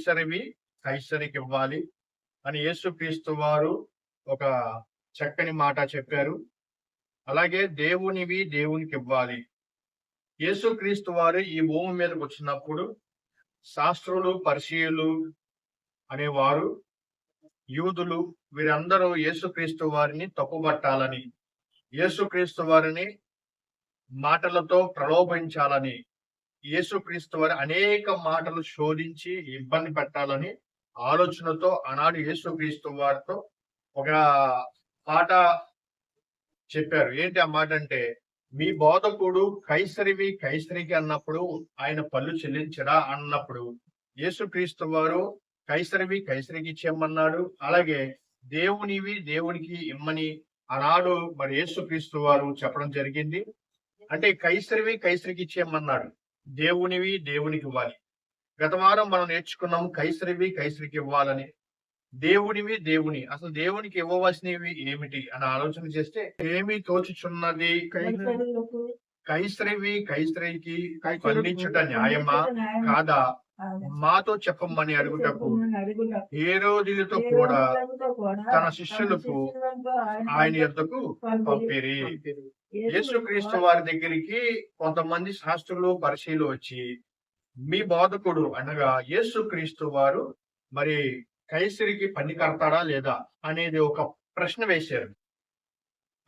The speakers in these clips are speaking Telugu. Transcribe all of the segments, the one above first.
కైసరివి కైసరికి ఇవ్వాలి అని యేసుక్రీస్తు వారు ఒక చక్కని మాట చెప్పారు. అలాగే దేవునివి దేవునికి ఇవ్వాలి. యేసుక్రీస్తు వారు ఈ భూమి మీదకి వచ్చినప్పుడు శాస్త్రులు, పరిసయ్యులు అనేవారు, యూదులు వీరందరూ యేసుక్రీస్తు వారిని తప్పుబట్టాలని, యేసుక్రీస్తు వారిని మాటలతో ప్రలోభించాలని, యేసుక్రీస్తు వారి అనేక మాటలు శోధించి ఇబ్బంది పెట్టాలని ఆలోచనతో ఆనాడు యేసుక్రీస్తు వారితో ఒక మాట చెప్పారు. ఏంటి ఆ మాట అంటే, మీ బోధకుడు కైసరివి కైసరికి అన్నప్పుడు ఆయన పళ్ళు చెల్లించడా అన్నప్పుడు యేసుక్రీస్తు వారు కైసరివి కైసరికి ఇచ్చేయమన్నాడు. అలాగే దేవునివి దేవునికి ఇమ్మని ఆనాడు మరి యేసుక్రీస్తు వారు చెప్పడం జరిగింది. అంటే కైసరివి కైసరికి ఇచ్చేయమన్నాడు, దేవునివి దేవునికి ఇవ్వాలి. గత వారం మనం నేర్చుకున్నాం కైసరివి కైసరికి ఇవ్వాలని. దేవునివి దేవుని, అసలు దేవునికి ఇవ్వవలసినవి ఏమిటి అని ఆలోచన చేస్తే ఏమి తోచుచున్నది, కైసరివి కైసరికి ఖండించుట న్యాయమా కాదా, మాతో చెప్పమని అడుగుటకు హేరోదులతో కూడా తన శిష్యులకు ఆయన యొద్దకు పంపిరి. యేసుక్రీస్తు వారి దగ్గరికి కొంతమంది శాస్త్రులు పరిశీలు వచ్చి, మీ బోధకుడు అనగా యేసుక్రీస్తు వారు మరి కైసరికి పని కడతాడా లేదా అనేది ఒక ప్రశ్న వేశారు.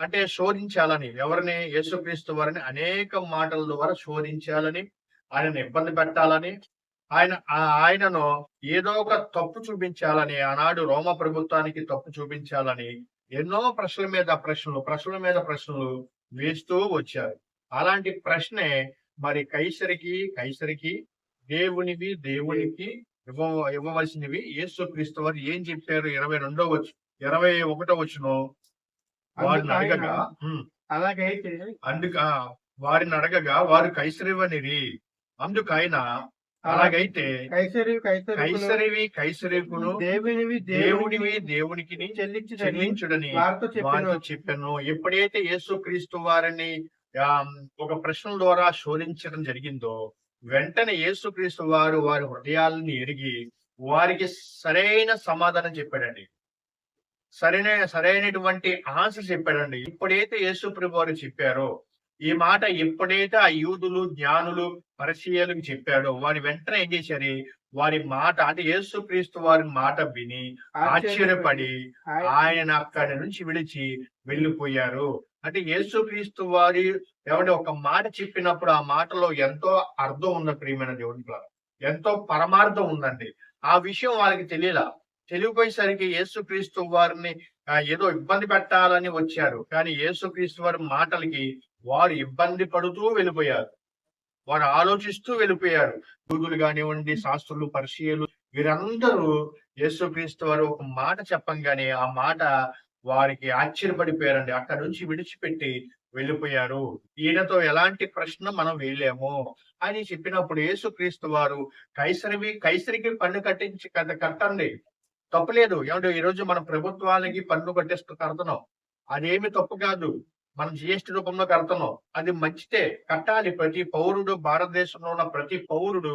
అంటే శోధించాలని, ఎవరిని? యేసుక్రీస్తు వారిని అనేక మాటల ద్వారా శోధించాలని, ఆయనను ఇబ్బంది పెట్టాలని, ఆయనను ఏదో ఒక తప్పు చూపించాలని, ఆనాడు రోమ ప్రభుత్వానికి తప్పు చూపించాలని ఎన్నో ప్రశ్నల మీద ప్రశ్నలు వేస్తూ వచ్చారు. అలాంటి ప్రశ్నే మరి కైసరికి దేవునివి దేవునికి ఇవ్వవలసినవి యేసుక్రీస్తు వారు ఏం చెప్పారు? 21వ వచనం, వారిని అడగగా అలాగైతే వారిని అడగగా వారు కైసరివనిరి. అందుకైన అలాగైతే కైసరివి కైసరికును దేవునివి దేవునికి చెల్లించుడని వారితో చెప్పాను. ఎప్పుడైతే యేసుక్రీస్తు వారిని ఒక ప్రశ్న ద్వారా శోధించడం జరిగిందో, వెంటనే యేసుక్రీస్తు వారు వారి హృదయాలను ఎరిగి వారికి సరైన సమాధానం చెప్పాడండి. సరైనటువంటి ఆన్సర్ చెప్పాడండి. ఎప్పుడైతే యేసుప్రభు వారు చెప్పారో ఈ మాట, ఎప్పుడైతే ఆ యూదులు, జ్ఞానులు, పరిసయ్యులకు చెప్పాడో వారి వెంటనే ఏం చేశారు? వారి మాట అంటే యేసుక్రీస్తు వారి మాట విని ఆశ్చర్యపడి ఆయన అక్కడి నుంచి విడిచి వెళ్ళిపోయారు. అంటే యేసుక్రీస్తు వారి ఒక మాట చెప్పినప్పుడు ఆ మాటలో ఎంతో అర్థం ఉన్న ప్రియమైన దేవుని ద్వారా ఎంతో పరమార్థం ఉందండి. ఆ విషయం వాళ్ళకి తెలియపోయేసరికి యేసుక్రీస్తు వారిని ఏదో ఇబ్బంది పెట్టాలని వచ్చారు. కానీ యేసుక్రీస్తు వారి మాటలకి వారు ఇబ్బంది పడుతూ వెళ్ళిపోయారు, వారు ఆలోచిస్తూ వెళ్ళిపోయారు. యూదులు కానివ్వండి, శాస్త్రులు, పరిసయ్యులు వీరందరూ యేసుక్రీస్తు వారు ఒక మాట చెప్పంగానే ఆ మాట వారికి ఆశ్చర్యపడిపోయారండి. అక్కడి నుంచి విడిచిపెట్టి వెళ్ళిపోయారు. ఈయనతో ఎలాంటి ప్రశ్న మనం వేయలేము అని చెప్పినప్పుడు యేసుక్రీస్తు వారు కైసరివి కైసరికి పన్ను కట్టండి, తప్పులేదు. ఏమంటే ఈరోజు మన ప్రభుత్వాలకి పన్ను కడుతున్నాం, అదేమి తప్పు కాదు. మనం జిఎస్టీ రూపంలో కడుతున్నాం, అది మంచిదే, కట్టాలి. ప్రతి పౌరుడు, భారతదేశంలో ఉన్న ప్రతి పౌరుడు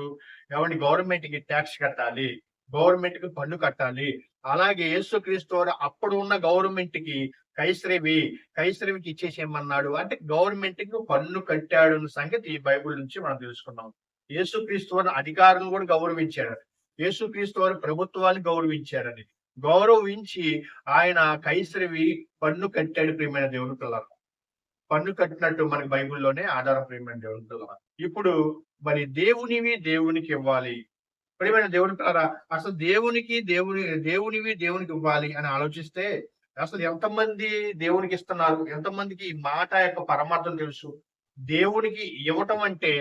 గవర్నమెంట్ కి ట్యాక్స్ కట్టాలి, గవర్నమెంట్ కి పన్ను కట్టాలి. అలాగే యేసుక్రీస్తు వారు అప్పుడు ఉన్న గవర్నమెంట్ కి కైసరివికి ఇచ్చేసేయమన్నాడు. అంటే గవర్నమెంట్ కి పన్ను కట్టాడు అన్న సంగతి ఈ బైబిల్ నుంచి మనం తెలుసుకున్నాం. యేసుక్రీస్తు వారు అధికారులను కూడా గౌరవించారు, యేసుక్రీస్తు వారు ప్రభుత్వాన్ని గౌరవించారని, గౌరవించి ఆయన కైసరివి పన్ను కట్టాడు. ప్రియమైన దేవుని పిల్లలు, పన్ను కట్టినట్టు మనకి బైబిల్లోనే ఆధారం. ప్రియమైన దేవుని పిల్లలు, ఇప్పుడు మరి దేవునివి దేవునికి ఇవ్వాలి. ప్రియమైన దేవుని పిల్లరా, అసలు దేవునివి దేవునికి ఇవ్వాలి అని ఆలోచిస్తే అసలు ఎంతమంది దేవునికి ఇస్తున్నారు? ఎంతమందికి ఈ మాట యొక్క పరమార్థం తెలుసు? దేవునికి ఇవ్వటం అంటే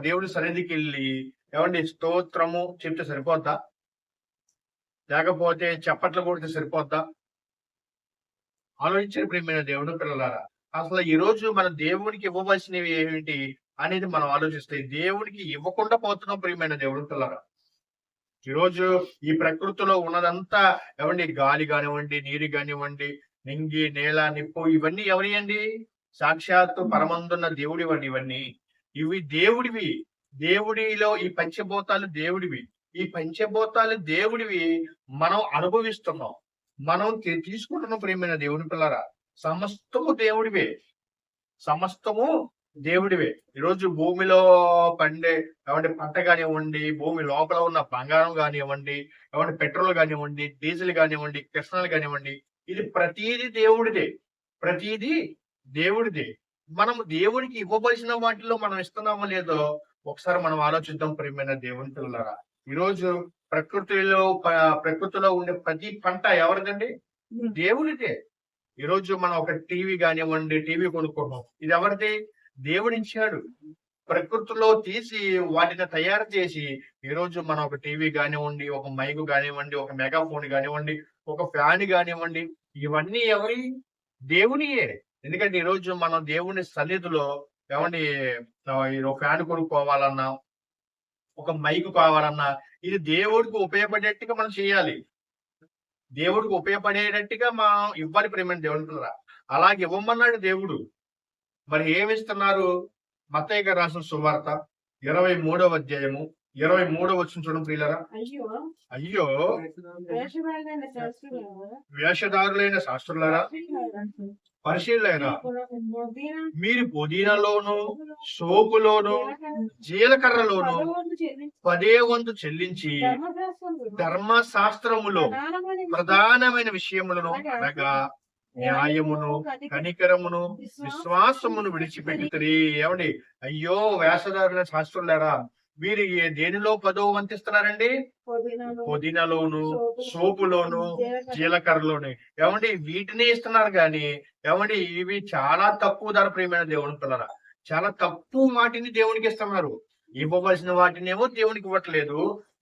దేవుడి సన్నిధికి వెళ్ళి స్తోత్రము చెప్తే సరిపోద్దా? లేకపోతే చప్పట్లు కొడితే సరిపోద్దా? ఆలోచించిన ప్రియమైన దేవుని పిల్లలారా, అసలు ఈ రోజు మన దేవునికి ఇవ్వవలసినవి ఏమిటి అనేది మనం ఆలోచిస్తే దేవునికి ఇవ్వకుండా పోతున్నాం. ప్రియమైన దేవుని పిల్లలారా, ఈరోజు ఈ ప్రకృతిలో ఉన్నదంతా గాలి కానివ్వండి, నీరు కానివ్వండి, నింగి, నేల, నిప్పు ఇవన్నీ ఎవరియండి? సాక్షాత్తు పరమందున్న దేవుడివండి. ఇవి దేవుడివి. దేవుడిలో ఈ పంచభూతాలు దేవుడివి. ఈ పంచభూతాలు దేవుడివి మనం అనుభవిస్తున్నాం. మనం తీసుకుంటున్న ప్రియమైన దేవుని పిల్లరా, సమస్తము దేవుడివే. సమస్తము దేవుడివే. ఈరోజు భూమిలో పండే పంట కానివ్వండి, భూమి లోపల ఉన్న బంగారం కానివ్వండి, పెట్రోల్ కానివ్వండి, డీజిల్ కానివ్వండి, కిరసనాయిల్ కానివ్వండి, ఇది ప్రతిదీ దేవుడిదే. ప్రతిదీ దేవుడిదే. మనం దేవుడికి ఇవ్వవలసిన వాటిలో మనం ఇస్తున్నామో లేదో ఒకసారి మనం ఆలోచిద్దాం ప్రియమైన దేవుని పిల్లలారా. ఈరోజు ప్రకృతిలో ఉండే ప్రతి పంట ఎవరిదండి? దేవుడిదే. ఈరోజు మనం ఒక టీవీ కానివ్వండి, టీవీ కొనుక్కుంటాం, ఇది ఎవరిది? దేవుడిచ్చాడు. ప్రకృతిలో తీసి వాటిని తయారు చేసి ఈరోజు మనం ఒక టీవీ కానివ్వండి, ఒక మైకు కానివ్వండి, ఒక మెగాఫోన్ కానివ్వండి, ఒక ఫ్యాన్ కానివ్వండి, ఇవన్నీ ఎవరి? దేవునియే. ఎందుకంటే ఈరోజు మనం దేవుని సన్నిధిలో ఏమండి ఫ్యాన్ కొనుక్కోవాలన్నా, ఒక మైకు కావాలన్నా, ఇది దేవుడికి ఉపయోగపడేట్టుగా మనం చేయాలి. దేవుడికి ఉపయోగపడేటట్టుగా మనం ఇవ్వాలి ప్రేమైన దేవుని పిల్లరా. అలాగే ఇవ్వమన్నాడు దేవుడు. మరి ఏమిస్తున్నారు? మత్తయి గారు రాసిన సువార్త 23వ అధ్యాయము 23వ వచనం చూడండి ప్రియులారా. అయ్యో వేషధారులైన శాస్త్రులారా, పరిశీలైనా, మీరు పుదీనాలోను, సోపులోను, జీలకర్రలోను 10వ వంతు చెల్లించి ధర్మశాస్త్రములో ప్రధానమైన విషయములను అనగా న్యాయమును, కనికరమును, విశ్వాసమును విడిచిపెట్టుతరి. ఏమండి? అయ్యో వేషధారుల శాస్త్రులారా, మీరు దేనిలో 10వ వంతు ఇస్తున్నారండి? పుదీనాలోను, సోపులోను, జీలకర్రలోను. ఏమండి? వీటిని ఇస్తున్నారు కానీ ఇవి చాలా తక్కువ ధర ప్రియమైన దేవుని పిల్లరా. చాలా తక్కువ వాటిని దేవునికి ఇస్తున్నారు. ఇవ్వవలసిన వాటినేమో దేవునికి ఇవ్వట్లేదు.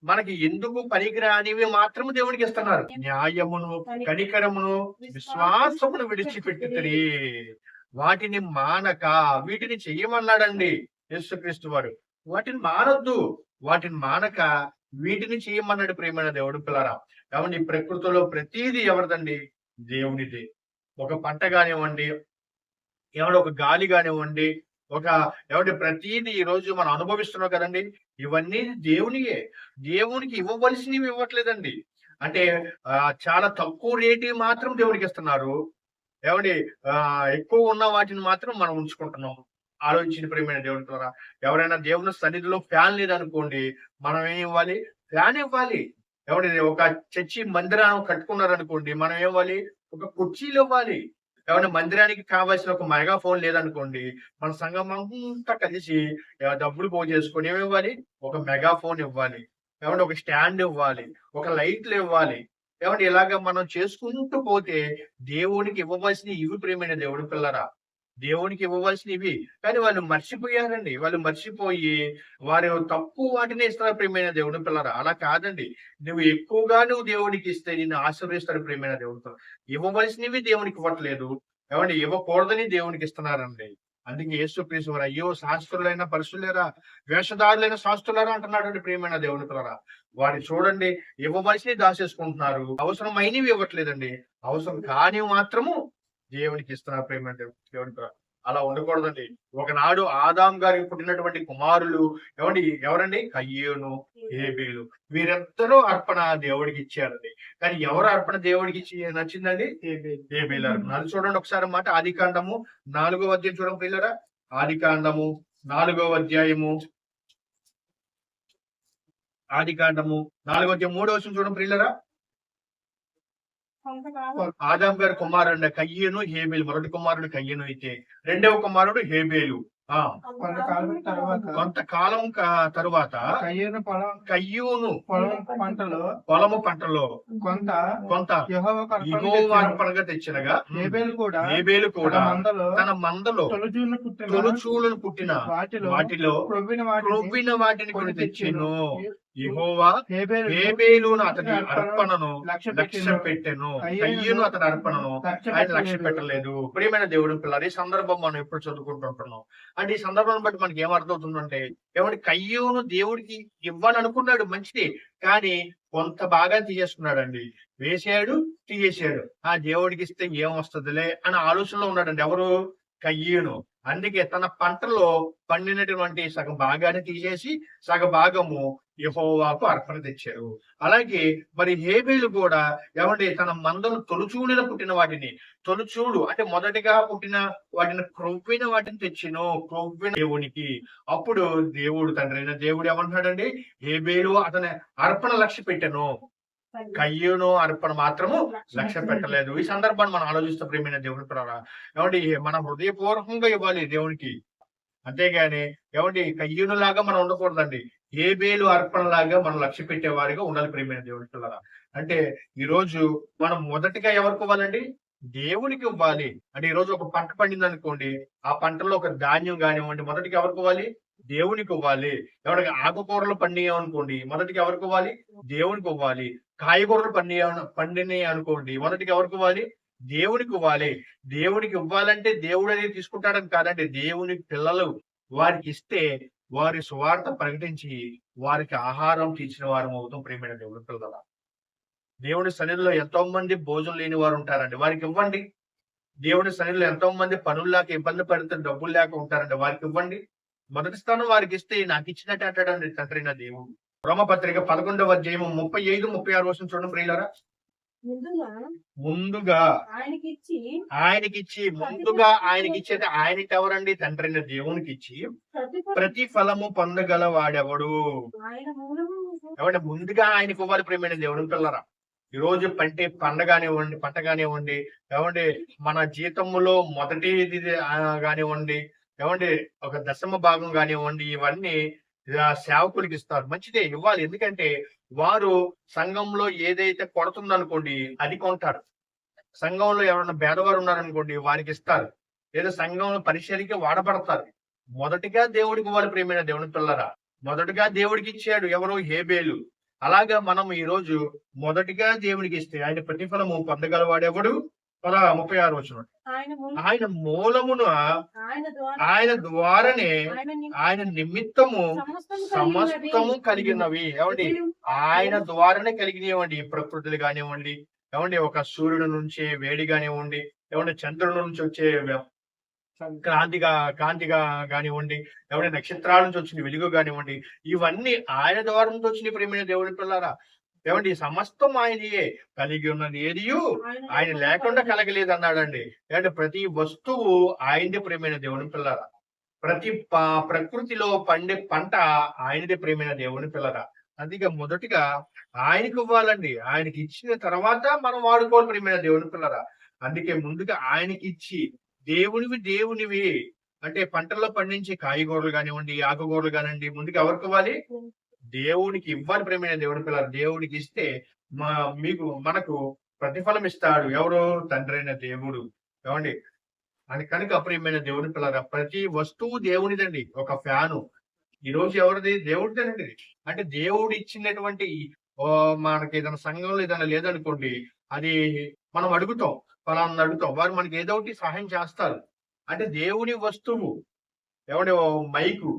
మనకి ఎందుకు పనికిరానివి మాత్రము దేవునికి ఇస్తున్నారు. న్యాయమును, కనికరమును, విశ్వాసమును విడిచిపెట్టుతరి. వాటిని మానక వీటిని చెయ్యమన్నాడండి యేసుక్రీస్తు వారు. వాటిని మానొద్దు. వాటిని మానక వీటిని చేయమన్నాడు ప్రియమైన దేవుడు పిల్లరా. ఏమండి? ప్రకృతిలో ప్రతిదీ ఎవరిదండి? దేవునిది. ఒక పంట కానివ్వండి, ఒక గాలి కానివ్వండి, ప్రతిదీ ఈ రోజు మనం అనుభవిస్తున్నాం కదండి, ఇవన్నీ దేవునియే. దేవునికి ఇవ్వవలసినవి ఇవ్వట్లేదండి. అంటే చాలా తక్కువ రేటు మాత్రం దేవునికి ఇస్తున్నారు. ఎక్కువ ఉన్న వాటిని మాత్రం మనం ఉంచుకుంటున్నాం. ఆలోచించిన ప్రియమైన దేవుని ద్వారా, ఎవరైనా దేవుని సన్నిధిలో ఫ్యాన్ లేదనుకోండి, మనం ఏం ఇవ్వాలి? ఫ్యాన్ ఇవ్వాలి. ఒక చర్చి మందిరాన్ని కట్టుకున్నారనుకోండి, మనం ఏం ఇవ్వాలి? ఒక కుర్చీలు ఇవ్వాలి. మందిరానికి కావాల్సిన ఒక మెగాఫోన్ లేదనుకోండి, మన సంఘం అంతా కలిసి డబ్బులు పోగు చేసుకొని ఏమివ్వాలి? ఒక మెగాఫోన్ ఇవ్వాలి. ఒక స్టాండ్ ఇవ్వాలి, ఒక లైట్లు ఇవ్వాలి. ఇలాగ మనం చేసుకుంటూ పోతే దేవునికి ఇవ్వవలసిన ఇవి ప్రియమైన దేవుడి పిల్లరా. దేవునికి ఇవ్వవలసినవి కానీ వాళ్ళు మర్చిపోయారండి. వాళ్ళు మర్చిపోయి వారు తక్కువ వాటిని ఇస్తారు ప్రియమైన దేవుని పిల్లరా. అలా కాదండి. నువ్వు ఎక్కువగా దేవునికి ఇస్తే నిన్ను ఆశీర్వదిస్తాడు ప్రియమైన దేవుడితో. ఇవ్వవలసినవి దేవునికి ఇవ్వట్లేదు. ఇవ్వకూడదని దేవునికి ఇస్తున్నారండి. అందుకే యేసుక్రీస్తు వారు, అయ్యో శాస్త్రులైన పరిశుద్ధులారా, వేషధారులైన శాస్త్రులారా అంటున్నాడు ప్రియమైన దేవుని పిల్లరా. వారు చూడండి, ఇవ్వవలసినవి దాచేసుకుంటున్నారు, అవసరమైనవి ఇవ్వట్లేదండి. అవసరం కాని మాత్రము దేవునికి ఇస్తున్నారు ప్రేమ దేవుని. అలా ఉండకూడదండి. ఒకనాడు ఆదాం గారికి పుట్టినటువంటి కుమారులు ఎవరండి? కయ్యూను, హేబేలు. వీరిద్దరూ అర్పణ దేవుడికి ఇచ్చారండి. కానీ ఎవరు అర్పణ దేవుడికి నచ్చిందండి? హేబేలు అర్పణ. అది చూడండి ఒకసారి మాట. ఆదికాండము 4వ అధ్యాయం చూడండి పిల్లరా. ఆదికాండము 4వ అధ్యాయము 4వ అధ్యాయం 3వ వచనం చూడండి పిల్లరా. ఆదాం గారి కుమారుడు కయ్యను, హేబేలు. మొదటి కుమారుడు కయ్యను అయితే రెండవ కుమారుడు హేబేలు. కొంతకాలం తరువాత కయ్యూను పొలము పంటలో కొంత యెహోవా అర్పణగా తెచ్చినగా హేబేలు కూడా తన మందలో తొలుచూలను పుట్టిన వాటిలో క్రొవ్విన వాటిని కొని తెచ్చెను. యెహోవా హేబేలును అతని అర్పణను లక్ష్య పెట్టెను, కయ్యూను అతని అర్పణను ఆయన లక్ష్య పెట్టలేదు. ప్రియమైన దేవుడు పిల్లలు, ఈ సందర్భం మనం ఎప్పుడు చదువుకుంటుంటున్నాం అంటే ఈ సందర్భాన్ని బట్టి మనకి ఏమర్థమవుతుందంటే, కయ్యూను దేవుడికి ఇవ్వని అనుకున్నాడు, మంచిది. కానీ కొంత బాగా తీసేసుకున్నాడండి. వేసాడు, తీసేసాడు. ఆ దేవుడికి ఇస్తే ఏం వస్తుందిలే అనే ఆలోచనలో ఉన్నాడండి ఎవరు? కయ్యూను. అందుకే తన పంటలో పండినటువంటి సగం భాగాన్ని తీసేసి సగ భాగము యెహోవాకు అర్పణ తెచ్చారు. అలాగే మరి హేబేలు కూడా ఏమండి తన మందను తొలిచూలున పుట్టిన వాటిని, తొలిచూలు అంటే మొదటిగా పుట్టిన వాటిని క్రొవ్విన వాటిని తెచ్చెను. క్రొవ్విన దేవునికి. అప్పుడు దేవుడు తండ్రైన దేవుడు ఏమంటున్నాడండి? హేబేలు అతని అర్పణ లక్ష్యపెట్టెను. కయ్యూను అర్పణ మాత్రము లక్ష్య పెట్టలేదు. ఈ సందర్భాన్ని మనం ఆలోచిస్తే ప్రియమైన దేవుని పిల్లలారా, ఏమండి మనం హృదయపూర్వకంగా ఇవ్వాలి దేవునికి. అంతేగాని ఏమండి కయ్యూనులాగా మనం ఉండకూడదండి. హేబేలు అర్పణలాగా మనం లక్ష్య పెట్టేవారిగా ఉండాలి ప్రియమైన దేవుని పిల్లలారా. అంటే ఈరోజు మనం మొదటిగా ఎవరికివ్వాలండి? దేవునికి ఇవ్వాలి. అంటే ఈరోజు ఒక పంట పండిందనుకోండి, ఆ పంటలో ఒక ధాన్యం గానివ్వండి, మొదటిగా ఎవరికివ్వాలి? దేవునికివ్వాలి. ఎవరికి ఆకుకూరలు పండియాయనుకోండి, మొదటిగా ఎవరికివ్వాలి? దేవునికివ్వాలి. కాయగూరలు పండినయనుకోండి, మొదటిగా ఎవరికివ్వాలి? దేవునికివ్వాలి. దేవునికివ్వాలంటే దేవుడనేది తీసుకుంటాడని కాదండి. దేవుని పిల్లలు వారికిస్తే వారి సువార్త ప్రకటించి వారికి ఆహారం తీర్చిన వారమవుతాం ప్రియమైన దేవుని పిల్లలారా. దేవుని సన్నిధిలో ఎంతో మంది భోజనం లేని వారు ఉంటారండి. వారికివ్వండి. దేవుని సన్నిధిలో ఎంతో మంది పనులు లేక ఇబ్బంది పడుతూ డబ్బులు లేక ఉంటారండి. వారికివ్వండి. మొదటి స్థానం వారికిస్తే నాకిచ్చినట్టే అంటాడండి తండ్రైన దేవుడు. రోమపత్రిక 11వ అధ్యాయము 35, 36 వచనం చూడండి ప్రియులారా. ముందుగా ఆయనకిచ్చి ముందుగా ఆయనకిచ్చేది ఆయనకెవరండి? తండ్రైన దేవునికిచ్చి ప్రతిఫలము పొందగల వాడెవడు? ఏమంటే ముందుగా ఆయనకి ఇవ్వాలి ప్రియమైన దేవుని పిల్లరా. ఈ రోజు పంట కానివ్వండి, ఏమండి మన జీతములో మొదటిది కానివ్వండి, ఏమండి ఒక దశమ భాగం కానివ్వండి, ఇవన్నీ సేవకులకి ఇస్తారు. మంచిదే ఇవ్వాలి. ఎందుకంటే వారు సంఘంలో ఏదైతే కొడుతుందనుకోండి అది కొంటారు. సంఘంలో ఎవరైనా పేదవారు ఉన్నారనుకోండి వారికి ఇస్తారు. లేదా సంఘంలో పరిచర్యకి వాడబడతారు. మొదటిగా దేవుడికి ఇవ్వాలి ప్రియమైన దేవుని పిల్లరా. మొదటగా దేవుడికి ఇచ్చాడు ఎవరు? హేబేలు. అలాగా మనం ఈ రోజు మొదటిగా దేవునికి ఇస్తే ఆయన ప్రతిఫలము పొందగలవాడెవడు? 36 వచనం. ఆయన మూలమున ఆయన ద్వారానే ఆయన నిమిత్తము సమస్తము కలిగినవి. ఏమండి? ఆయన ద్వారానే కలిగినవండి. ప్రకృతులు కానివ్వండి, ఏమండి ఒక సూర్యుడి నుంచి వేడి కానివ్వండి, ఏమంటే చంద్రుడి నుంచి వచ్చే కాంతిగా కానివ్వండి, ఎవరి నక్షత్రాల నుంచి వచ్చిన వెలుగు కానివ్వండి, ఇవన్నీ ఆయన ద్వారా నుంచి వచ్చిన ప్రియమైన దేవుని పిల్లరా. ఏమండి సమస్తం ఆయనయే. కలిగి ఉన్నది ఏదియు ఆయన లేకుండా కలగలేదు అన్నాడండి. ఏమంటే ప్రతి వస్తువు ఆయనదే ప్రియమైన దేవుని పిల్లరా. ప్రతి ప్రకృతిలో పండే పంట ఆయనదే ప్రియమైన దేవుని పిల్లరా. అందుకే మొదటిగా ఆయనకి ఇవ్వాలండి. ఆయనకి ఇచ్చిన తర్వాత మనం వాడుకోవాలి ప్రియమైన దేవుని పిల్లరా. అందుకే ముందుగా ఆయనకి ఇచ్చి దేవునివి అంటే పంటల్లో పండించే కాయగూరలు కానివ్వండి, ఆకుకూరలు కానివ్వండి, ముందుగా ఎవరికి ఇవ్వాలి? దేవునికి ఇవ్వాలి ప్రియమైన దేవుని పిల్లలు. దేవునికి ఇస్తే మనకు ప్రతిఫలం ఇస్తాడు. ఎవరు? తండ్రైన దేవుడు. ఏమండి? అని కనుక ప్రియమైన దేవుని పిల్లరా, ప్రతి వస్తువు దేవునిదండి. ఒక ఫ్యాను ఈ రోజు ఎవరిది? దేవుడిదేనండి. అంటే దేవుడు ఇచ్చినటువంటి మనకి ఏదైనా సంఘంలో ఏదైనా లేదనుకోండి, అది మనం అడుగుతాం. ఫలానా అడుగుతాం. వారు మనకి ఏదో ఒకటి సహాయం చేస్తారు. అంటే దేవుని వస్తువు. ఏమంటే మైకు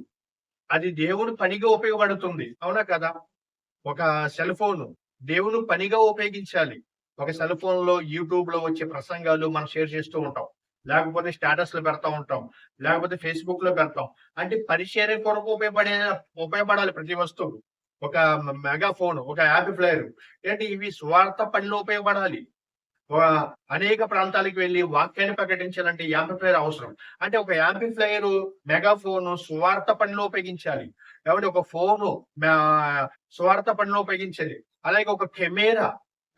అది దేవుని పనిగా ఉపయోగపడుతుంది. అవునా కదా? ఒక సెల్ ఫోన్ దేవుని పనిగా ఉపయోగించాలి. ఒక సెల్ ఫోన్ లో యూట్యూబ్ లో వచ్చే ప్రసంగాలు మనం షేర్ చేస్తూ ఉంటాం. లేకపోతే స్టేటస్ లో పెడతా ఉంటాం. లేకపోతే ఫేస్బుక్ లో పెడతాం. అంటే పరిచర్య కొరకు ఉపయోగపడాలి ప్రతి వస్తువు. ఒక మెగాఫోన్, ఒక యాంప్లిఫైయర్ ఏంటి ఇవి స్వార్థ పనిలో ఉపయోగపడాలి. అనేక ప్రాంతాలకు వెళ్లి వాక్యాన్ని ప్రకటించాలంటే యాంప్లిఫైయర్ అవసరం. అంటే ఒక యాంప్లిఫైయర్, మెగాఫోన్ సువార్త పనిలో ఉపయోగించాలి. ఏమంటే ఒక ఫోను సువార్త పనిలో ఉపయోగించాలి. అలాగే ఒక కెమెరా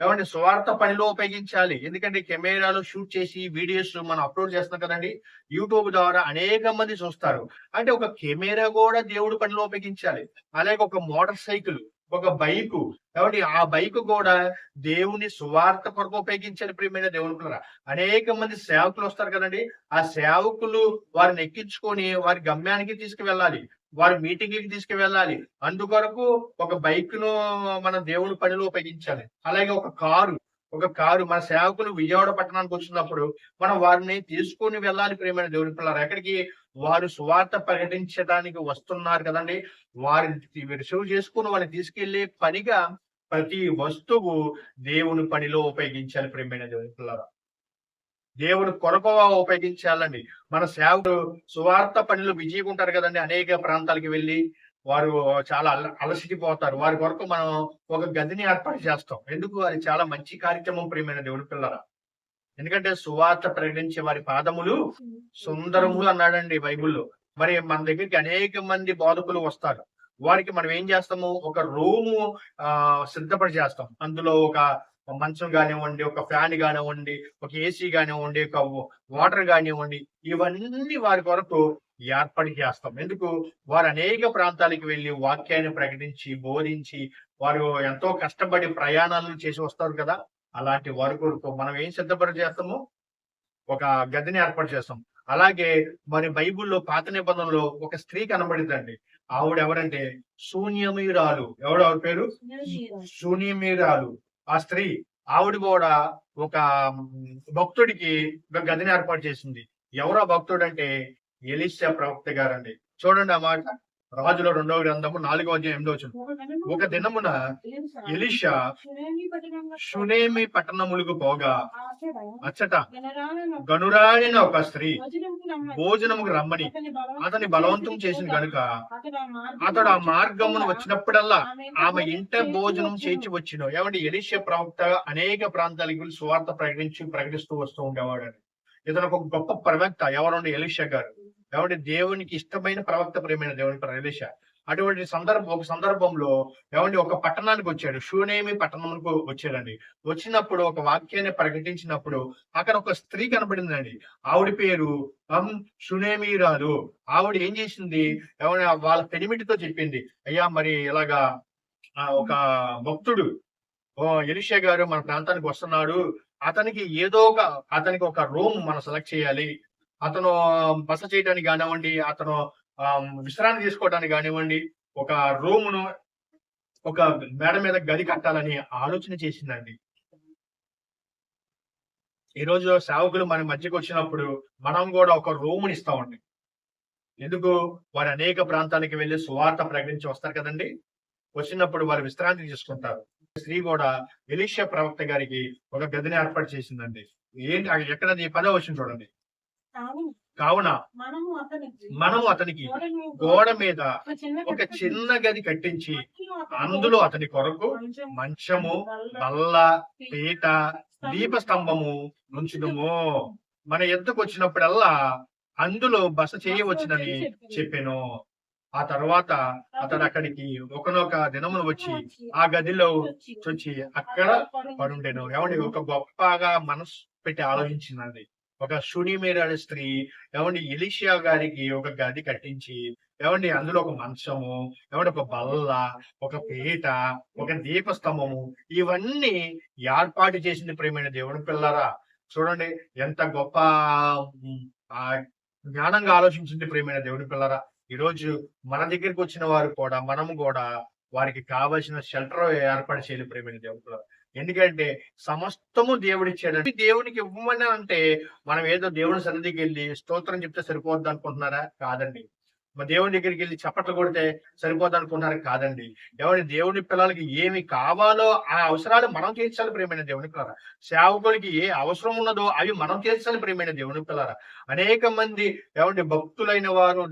ఏమంటే సువార్త పనిలో ఉపయోగించాలి. ఎందుకంటే కెమెరాలో షూట్ చేసి వీడియోస్ మనం అప్లోడ్ చేస్తున్నాం కదండి. యూట్యూబ్ ద్వారా అనేక మంది చూస్తారు. అంటే ఒక కెమెరా కూడా దేవుడి పనిలో ఉపయోగించాలి. అలాగే ఒక మోటార్ సైకిల్, ఒక బైకు కాబట్టి ఆ బైక్ కూడా దేవుని సువార్త కొరకు ఉపయోగించాలి ప్రియమైన దేవుని పిల్లరా. అనేక మంది సేవకులు వస్తారు కదండి. ఆ సేవకులు వారిని ఎక్కించుకొని వారి గమ్యానికి తీసుకువెళ్ళాలి. వారి మీటింగ్కి తీసుకువెళ్ళాలి. అందుకొరకు ఒక బైక్ ను మన దేవుని పనిలో ఉపయోగించాలి. అలాగే ఒక కారు మన సేవకులు విజయవాడ పట్టణానికి వచ్చినప్పుడు మనం వారిని తీసుకొని వెళ్ళాలి ప్రియమైన దేవుని పిల్లరా. ఎక్కడికి? వారు సువార్త ప్రకటించడానికి వస్తున్నారు కదండి. వారిని రిసీవ్ చేసుకుని వారిని తీసుకెళ్లే పనిగా ప్రతి వస్తువు దేవుని పనిలో ఉపయోగించాలి ప్రియమైన దేవుని పిల్లరా. దేవుని కొరకు ఉపయోగించాలండి. మన సేవకుడు సువార్త పనిలో బిజీగా ఉంటారు కదండి. అనేక ప్రాంతాలకు వెళ్ళి వారు చాలా అలసిపోతారు. వారి కొరకు మనం ఒక గదిని ఏర్పాటు చేస్తాం. ఎందుకు? అది చాలా మంచి కార్యక్రమం ప్రియమైన దేవుని పిల్లరా. ఎందుకంటే సువార్త ప్రకటించే వారి పాదములు సుందరములు అన్నాడండి బైబిల్‌లో. మరి మన దగ్గరికి అనేక మంది బోధకులు వస్తారు. వారికి మనం ఏం చేస్తాము? ఒక రూము సిద్ధపడి చేస్తాం. అందులో ఒక మంచం గానివ్వండి, ఒక ఫ్యాన్ గానివ్వండి, ఒక ఏసీ గానివ్వండి, ఒక వాటర్ గానివ్వండి, ఇవన్నీ వారి కొరకు ఏర్పాటు చేస్తాం. ఎందుకు? వారు అనేక ప్రాంతాలకు వెళ్లి వాక్యాన్ని ప్రకటించి, బోధించి, వారు ఎంతో కష్టపడి ప్రయాణాలు చేసి వస్తారు కదా! అలాంటి వారి కొరకు మనం ఏం సిద్ధపడి చేస్తాము? ఒక గదిని ఏర్పాటు చేస్తాం. అలాగే మరి బైబిల్‌లో పాత నిబంధనలో ఒక స్త్రీ కనబడిద్దండి. ఆవిడ ఎవరంటే శూన్యమయురాలు. ఎవరు ఆవిడ పేరు? శూన్యమయురాలు. ఆ స్త్రీ ఆవిడ గూడా ఒక భక్తుడికి ఒక గదిని ఏర్పాటు చేసింది. ఎవరు ఆ భక్తుడంటే ఎలీషా ప్రవక్త గారండి. చూడండి ఆ మాట. రాజుల 2వ గ్రంథము 4వ అధ్యాయం 8వ వచనం. ఒక దినమున ఎలీషా షూనేమి పట్టణములకు పోగా అచ్చట గనురాలిన ఒక స్త్రీ భోజనముకు రమ్మని అతని బలవంతం చేసిన గనుక అతడు ఆ మార్గమును వచ్చినప్పుడల్లా ఆమె ఇంట భోజనం చేర్చి వచ్చును. ఏమంటే ఎలీషా ప్రవక్త అనేక ప్రాంతాలకు వెళ్ళి సువార్త ప్రకటిస్తూ వస్తూ ఉండేవాడు. ఇతను ఒక గొప్ప ప్రవక్త. ఎవరండి? ఎలీషా గారు. ఏమంటే దేవునికి ఇష్టమైన ప్రవక్త ప్రియమైన దేవుని ఎలీషా. అటువంటి ఒక సందర్భంలో ఏమండి ఒక పట్టణానికి వచ్చాడు. షూనేమి పట్టణంకు వచ్చాడండి. వచ్చినప్పుడు ఒక వాక్యాన్ని ప్రకటించినప్పుడు అక్కడ ఒక స్త్రీ కనబడిందండి. ఆవిడ పేరు షూనేమీరాలు. ఆవిడ ఏం చేసింది? ఏమన్నా వాళ్ళ పెనిమిటితో చెప్పింది, అయ్యా మరి ఇలాగా ఒక భక్తుడు ఎలీషా గారు మన ప్రాంతానికి వస్తున్నాడు. అతనికి ఒక రూమ్ మనం సెలెక్ట్ చేయాలి. అతను బస చేయడానికి కానివ్వండి, అతను విశ్రాంతి తీసుకోవడానికి కానివ్వండి, ఒక రూమును ఒక మేడ మీద గది కట్టాలని ఆలోచన చేసిందండి. ఈరోజు సేవకులు మన మధ్యకు వచ్చినప్పుడు మనం కూడా ఒక రూముని ఇస్తామండి. ఎందుకు? వారు అనేక ప్రాంతాలకు వెళ్లి సువార్త ప్రకటించి వస్తారు కదండి. వచ్చినప్పుడు వారు విశ్రాంతి తీసుకుంటారు. స్త్రీ కూడా ఎలీషా ప్రవక్త గారికి ఒక గదిని ఏర్పాటు చేసిందండి. ఏంటి ఎక్కడది? 10వ వచనం చూడండి. కావున మనము అతనికి గోడ మీద ఒక చిన్న గది కట్టించి అందులో అతని కొరకు మంచము, బల్ల, పీట, దీపస్తంభము ఉంచుదుము. మన ఎద్దుకు వచ్చినప్పుడల్లా అందులో బస చేయవచ్చునని చెప్పెను. ఆ తర్వాత అతడు అక్కడికి ఒకనొక దినమును వచ్చి ఆ గదిలో వచ్చి అక్కడ పడుండెను. ఏమండి? ఒక గొప్పగా మనసు పెట్టి ఆలోచించిందండి. ఒక షూనేమీరాలు స్త్రీ ఏమండి ఎలీషా గారికి ఒక గది కట్టించి, ఏమండి అందులో ఒక మంచము, ఏమండి ఒక బల్ల, ఒక పీట, ఒక దీపస్తంభము, ఇవన్నీ ఏర్పాటు చేసింది ప్రియమైన దేవుని పిల్లరా. చూడండి ఎంత గొప్ప జ్ఞానంగా ఆలోచించింది ప్రియమైన దేవుని పిల్లరా. ఈరోజు మన దగ్గరికి వచ్చిన వారు కూడా మనము కూడా వారికి కావలసిన షెల్టర్ ఏర్పాటు చేయాలి ప్రియమైన దేవుని పిల్లరా. ఎందుకంటే సమస్తము దేవుడిచ్చాడండి. దేవునికి ఇవ్వమని అంటే మనం ఏదో దేవుని సన్నిధికి వెళ్ళి స్తోత్రం చెప్తే సరిపోద్ది అనుకుంటున్నారా? కాదండి. దేవుని దగ్గరికి వెళ్ళి చప్పట్లు కొడితే సరిపోద్ది అనుకుంటున్నారా? కాదండి. దేవుని పిల్లలకి ఏమి కావాలో ఆ అవసరాలు మనం తీర్చాలి ప్రియమైన దేవుని పిల్లరా. సేవకులకి ఏ అవసరం ఉన్నదో అవి మనం తీర్చాలి ప్రియమైన దేవుని పిల్లరా. అనేక మంది భక్తులైన వారు,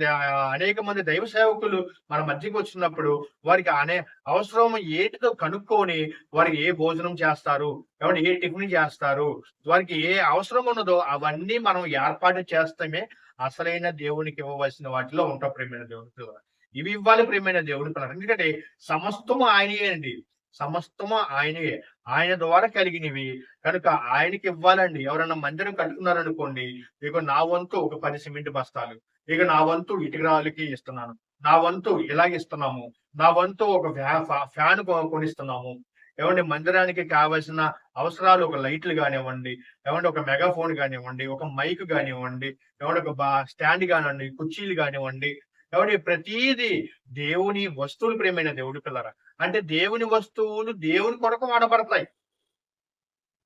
అనేక మంది దైవ సేవకులు మన మధ్యకి వచ్చినప్పుడు వారికి అవసరం ఏటితో కనుక్కొని వారికి ఏ భోజనం చేస్తారు, ఏ టిఫిన్ చేస్తారు, వారికి ఏ అవసరం ఉన్నదో అవన్నీ మనం ఏర్పాటు చేస్తామే అసలైన దేవునికి ఇవ్వవలసిన వాటిలో ఉంటాం ప్రియమైన దేవుని పిల్లరా. ఇవి ఇవ్వాలి ప్రియమైన దేవుని పిల్లరా. ఎందుకంటే సమస్తము ఆయనయే అండి. సమస్తము ఆయనయే. ఆయన ద్వారా కలిగినవి కనుక ఆయనకి ఇవ్వాలండి. ఎవరైనా మందిరం కట్టుకున్నారనుకోండి, ఇక నా వంతు ఒక 10 సిమెంట్ బస్తాలు, ఇక నా వంతు ఇటుకరాలకి ఇస్తున్నాను, నా వంతు ఇలాగిస్తున్నాము, నా వంతు ఒక ఫ్యాన్ కొనిస్తున్నాము. మందిరానికి కావాల్సిన అవసరాలు ఒక లైట్లు కానివ్వండి, ఒక మెగాఫోన్ కానివ్వండి, ఒక మైక్ కానివ్వండి, ఒక స్టాండ్ కానివ్వండి, కుర్చీలు కానివ్వండి, ప్రతిదీ దేవుని వస్తువులు ప్రియమైన దేవుడి పిల్లరా. అంటే దేవుని వస్తువులు దేవుని కొరకు వాడబడతాయి.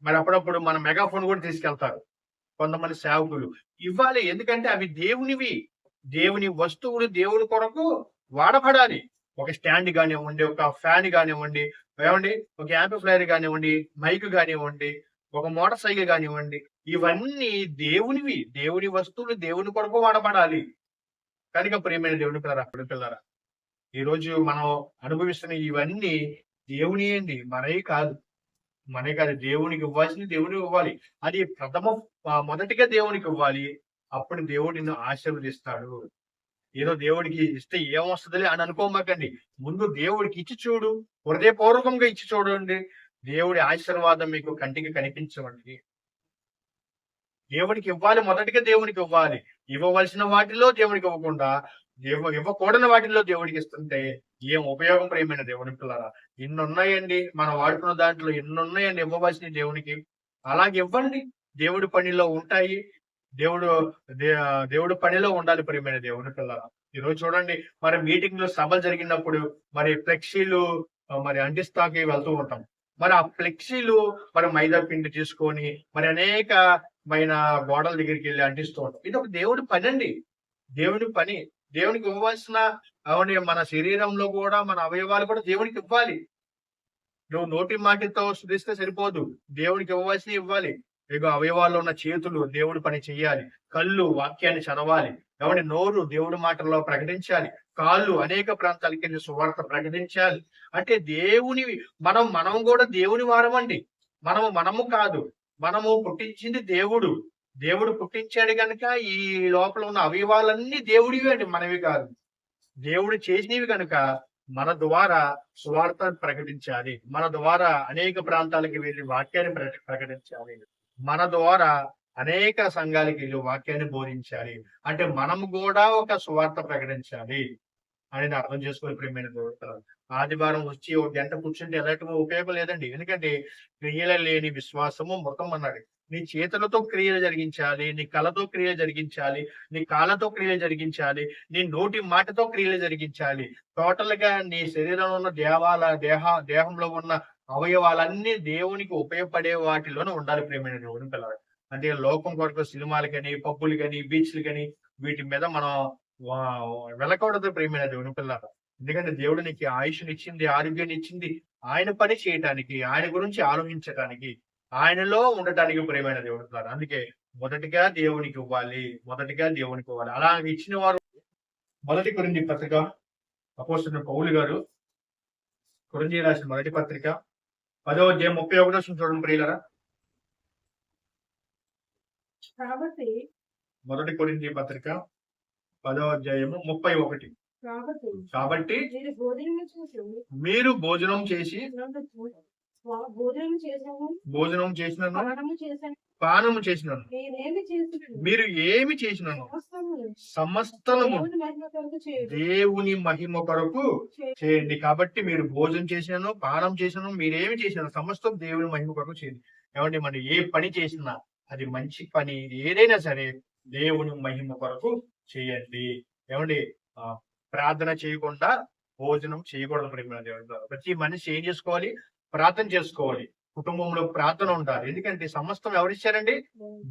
మరి అప్పుడప్పుడు మన మెగాఫోన్ కూడా తీసుకెళ్తారు కొంతమంది సేవకులు. ఇవ్వాలి, ఎందుకంటే అవి దేవునివి. దేవుని వస్తువులు దేవుని కొరకు వాడబడాలి. ఒక స్టాండ్ కానివ్వండి, ఒక ఫ్యాన్ కానివ్వండి, ఒక యాంప్లిఫైయర్ కానివ్వండి, మైక్ కానివ్వండి, ఒక మోటార్ సైకిల్ కానివ్వండి, ఇవన్నీ దేవునివి. దేవుని వస్తువులు దేవుని కొరకు వాడబడాలి. కనుక ప్రియమైన దేవుని పిల్లరా. ఈ రోజు మనం అనుభవిస్తున్న ఇవన్నీ దేవునియే అండి. మనయి కాదు. మనయి కాదు. దేవునికి ఇవ్వాల్సింది దేవునికి ఇవ్వాలి. అది మొదటిగా దేవునికి ఇవ్వాలి. అప్పుడు దేవుడు నిన్ను ఆశీర్వదిస్తాడు. ఏదో దేవుడికి ఇస్తే ఏమొస్తదిలే అని అనుకోమాకండి. ముందు దేవుడికి ఇచ్చి చూడు. హృదయపూర్వకంగా ఇచ్చి చూడండి. దేవుడి ఆశీర్వాదం మీకు కంటికి కనిపించవండి. దేవునికి ఇవ్వాలి. మొదటిగా దేవునికి ఇవ్వాలి. ఇవ్వవలసిన వాటిలో దేవునికి ఇవ్వకుండా, ఇవ్వకూడని వాటిల్లో దేవుడికి ఇస్తుంటే ఏం ఉపయోగం ప్రియమైన దేవుని పిల్లరా? ఇన్నున్నాయండి. మనం వాడుకున్న దాంట్లో ఎన్నున్నాయండి ఇవ్వవలసినవి దేవునికి. అలాగే ఇవ్వండి. దేవుడి పనిలో ఉంటాయి. దేవుడు దేవుడి పనిలో ఉండాలి ప్రియమైన దేవుని పిల్లరా. ఈరోజు చూడండి, మరి మీటింగ్‌లో సభలు జరిగినప్పుడు మరి ఫ్లెక్సీలు మరి అంటిస్తాకి వెళ్తూ ఉంటాం. మరి ఆ ఫ్లెక్సీలు మరి మైదా పిండి తీసుకొని మరి అనేకమైన గోడల దగ్గరికెళ్లి అంటిస్తూ ఉంటాం. ఇదొక దేవుడి పనండి. దేవుని పని. దేవునికి ఇవ్వాల్సిన మన శరీరంలో కూడా మన అవయవాలు కూడా దేవునికి ఇవ్వాలి. నువ్వు నోటి మాటతో స్తుతిస్తే సరిపోదు. దేవునికి ఇవ్వాల్సినవి ఇవ్వాలి. ఇగో అవయవాల్లో ఉన్న చేతులు దేవుడి పని చెయ్యాలి. కళ్ళు వాక్యాన్ని చదవాలి. నోరు దేవుడి మాటల్లో ప్రకటించాలి. కాళ్ళు అనేక ప్రాంతాలకెళ్ళి సువార్త ప్రకటించాలి. అంటే దేవునివి మనం కూడా దేవుని వారమండి. మనము కాదు. మనము పుట్టించింది దేవుడు. దేవుడు పుట్టించాడు గనుక ఈ లోపల ఉన్న అవయవాలన్నీ దేవుడివే అండి, మనవి కాదు. దేవుడు చేసినవి కనుక మన ద్వారా సువార్త ప్రకటించాలి. మన ద్వారా అనేక ప్రాంతాలకు వెళ్లి వాక్యాన్ని ప్రకటించాలి. మన ద్వారా అనేక సంఘాలకు వెళ్లి వాక్యాన్ని బోధించాలి. అంటే మనము కూడా ఒక సువార్త ప్రకటించాలి అనేది అర్థం చేసుకుని ప్రియమైన దేవుడు. ఆదివారం వచ్చి ఒక గంట కూర్చుంటే ఎలాంటి ఉపయోగం లేదండి. ఎందుకంటే క్రియలు లేని విశ్వాసము మృతం అన్నాడు. నీ చేతులతో క్రియలు జరిగించాలి. నీ కళ్ళతో క్రియలు జరిగించాలి. నీ కాళ్ళతో క్రియలు జరిగించాలి. నీ నోటి మాటతో క్రియలు జరిగించాలి. టోటల్ గా నీ శరీరంలో ఉన్న దేహంలో ఉన్న అవయవాలన్నీ దేవునికి ఉపయోగపడే వాటిలోనే ఉండాలి ప్రియమైన దేవుని పిల్లలు. అంటే లోకం కొరకు సినిమాలు కానీ, పబ్బులు కానీ, బీచ్లు కానీ వీటి మీద మనం వెళ్ళకూడదు ప్రియమైన దేవుని పిల్లలు. ఎందుకంటే దేవుడు నీకు ఆయుష్నిచ్చింది, ఆరోగ్యాన్ని ఇచ్చింది ఆయన పని చేయటానికి, ఆయన గురించి ఆలోచించటానికి, ఆయనలో ఉండటానికి ప్రియమైన దేవుని పిల్లలు. అందుకే మొదటిగా దేవునికి ఇవ్వాలి. మొదటిగా దేవునికి ఇవ్వాలి. అలా ఇచ్చిన వారు మొదటి కొరింథీ పత్రిక అపోస్తలుడైన పౌలు గారు కొరింథీ రాసిన మొదటి పత్రిక 10వ అధ్యాయం 31వ వచనం చూడండి ప్రియులారా. కాబట్టి మొదటి కొరింథీ పత్రిక 10వ అధ్యాయము 31. కాబట్టి మీరు భోజనం చేసి భోజనం చేసినను పానము చేసినను మీరు ఏమి చేసినను సమస్తము దేవుని మహిమ కొరకు చేయండి. కాబట్టి మీరు భోజనం చేసినను పానం చేసినను మీరేమి చేసినారు సమస్తం దేవుని మహిమ కొరకు చేయండి. ఏమండి, మనం ఏ పని చేసినా అది మంచి పని ఏదైనా సరే దేవుని మహిమ కొరకు చేయండి. ఏమండి, ప్రార్థన చేయకుండా భోజనం చేయకూడదు ప్రియమైన దేవుడు. ప్రతి మనిషి ఏం చేసుకోవాలి? ప్రార్థన చేసుకోవాలి. కుటుంబంలో ప్రార్థన ఉండాలి. ఎందుకంటే సమస్తం ఎవరిచ్చారండి?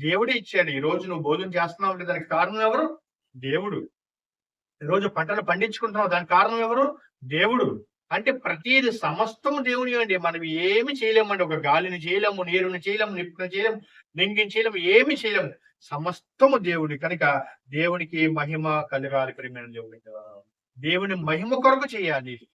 దేవుడే ఇచ్చాడు. ఈ రోజు నువ్వు భోజనం చేస్తున్నావు అంటే దానికి కారణం ఎవరు? దేవుడు. ఈ రోజు పంటలు పండించుకుంటున్నావు, దానికి కారణం ఎవరు? దేవుడు. అంటే ప్రతిది సమస్తము దేవుని అండి. మనం ఏమి చేయలేమండి. ఒక గాలిని చేయలేము, నీరుని చేయలేము, నిప్పుని చేయలేము, నింగిని చేయలేము, ఏమి చేయలేము. సమస్తము దేవుడి. కనుక దేవునికి మహిమ కలగాలి ప్రియమైన దేవుడి. దేవుని మహిమ కొరకు చేయాలి.